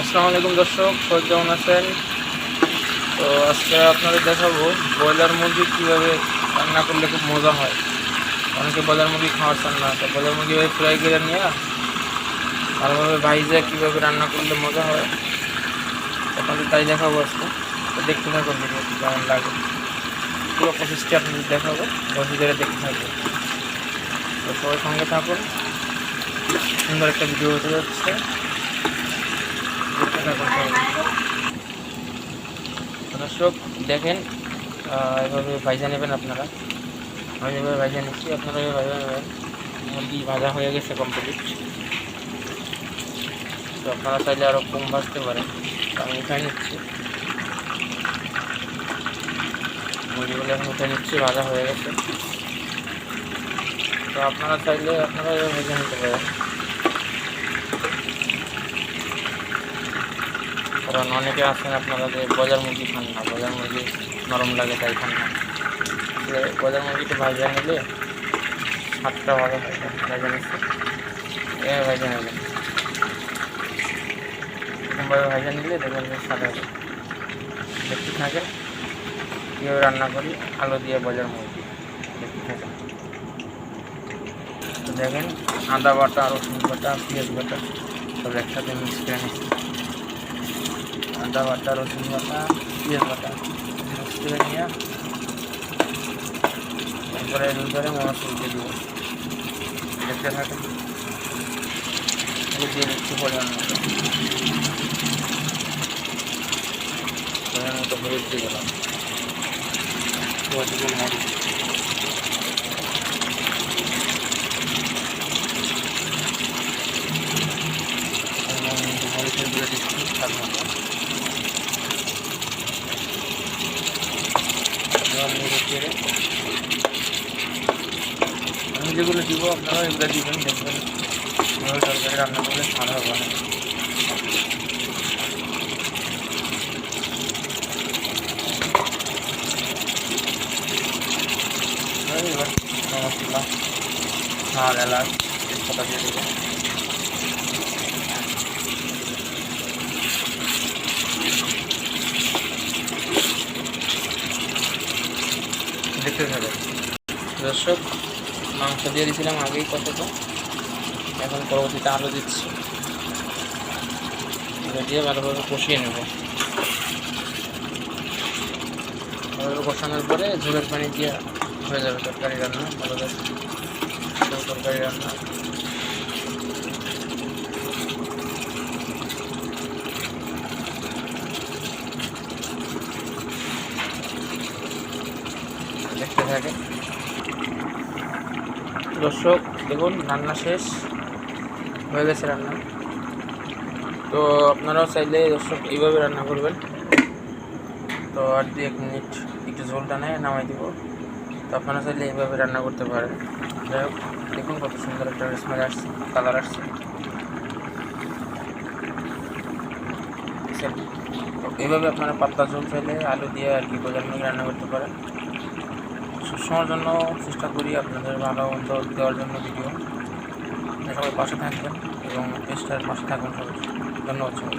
আসসালামু আলাইকুম দর্শক, সবাই কেমন আছেন? তো আজকে আপনাদের দেখাবো ব্রয়লার মুরগি কীভাবে রান্না করলে খুব মজা হয়। অনেকে ব্রয়লার মুরগি খাওয়ার চান না, তো ব্রয়লার মুরগি ফ্রাই করে নিয়ে ভালোভাবে ভাইজা কীভাবে রান্না করলে মজা হয় আপনাদের তাই দেখাবো আজকে। তো দেখতে থাকুন ভিডিওটি কেমন লাগে, পুরো প্রসেসটি আপনাদের দেখাবো, ধরে দেখতে থাকবেন। তো সবাই সঙ্গে থাকুন, সুন্দর একটা ভিডিও হতে যাচ্ছে, দেখতে থাকুন সবাই। দর্শক দেখেন, এভাবে ভাজা নেবেন আপনারা। আমি এভাবে ভাজা নিচ্ছি, আপনারা এভাবে ভাজা নেবেন। মুরগি ভাজা হয়ে গেছে কমপ্লিট। তো আপনারা চাইলে আরও কম ভাজতে পারেন, আমি উঠাই নিচ্ছি মুরগিগুলো, এখন উঠে নিচ্ছি, ভাজা হয়ে গেছে। তো আপনারা চাইলে আপনারা এভাবে ভেজে নিতে পারেন, কারণ অনেকে আছেন আপনারা যে ব্রয়লার মুরগি খান না, ব্রয়লার মুরগি নরম লাগে তাই খান না। ব্রয়লার মুরগিটা ভাজা নিলে স্বাদটা ভালো হয়। ভাজা নিচ্ছে, এভাবে ভাজা নেবেন, এরকমভাবে ভাজা নিলে দেখবেন যে স্বাদ হবে। দেখতে থাকেন কীভাবে রান্না করি আলু দিয়ে ব্রয়লার মুরগি, দেখতে থাকেন। তো দেখেন, আদা বাটা, রসুন বাটা, পেঁয়াজ বাটা সব একসাথে মিক্স করে নিচ্ছি। আদা বাটা, রসুন বাটা, পেঁয়াজ বাটা মিক্স করে নিয়ে তারপরে এর ভিতরে মশলা দিয়ে দেবো। দেখতে থাকেন, দিয়ে দিচ্ছি পরিমাণ মতো হলুদ দিয়ে দিলাম, মরিচ মরিচের গুঁড়ো দিচ্ছি স্বাদ মতো। আমি যেগুলো দিব আপনারা এগুলো দিবেন, দেখবেন এভাবে তরকারি রান্না করলে ভালো হবে না। এবার মশলা, ঝাল, এলাচ, তেজপাতা দিয়ে দেবো। দেখতে থাকবেন দর্শক, মাংস দিয়ে দিয়েছিলাম আগেই কতটা, এখন পরবর্তীতে আলু দিচ্ছি, এটা দিয়ে ভালোভাবে কষিয়ে নেব। ভালোভাবে কষানোর পরে ঝোলের পানি দিয়ে হয়ে যাবে তরকারি রান্না, ভালোভাবে তরকারি রান্না। দেখতে থাকে দর্শক, দেখুন রান্না শেষ হয়ে গেছে রান্না। তো আপনারাও চাইলে দর্শক এইভাবে রান্না করবেন। তো আর 2-1 মিনিট একটু ঝোলটা নেয় নামাই দিব। তো আপনারা চাইলে এইভাবে রান্না করতে পারেন। যাই হোক, দেখুন কত সুন্দর একটা স্মেল আসছে, কালার আসছে। তো এইভাবে আপনারা পাতলা ঝোল চাইলে আলু দিয়ে আর কি ব্রয়লার মুরগি রান্না করতে পারেন। সবসময়ের জন্য চেষ্টা করি আপনাদের ভালো মন্দ দেওয়ার জন্য ভিডিও। সবাই পাশে থাকবেন এবং পেজটার পাশে থাকুন সবাই। ধন্যবাদ সবাই।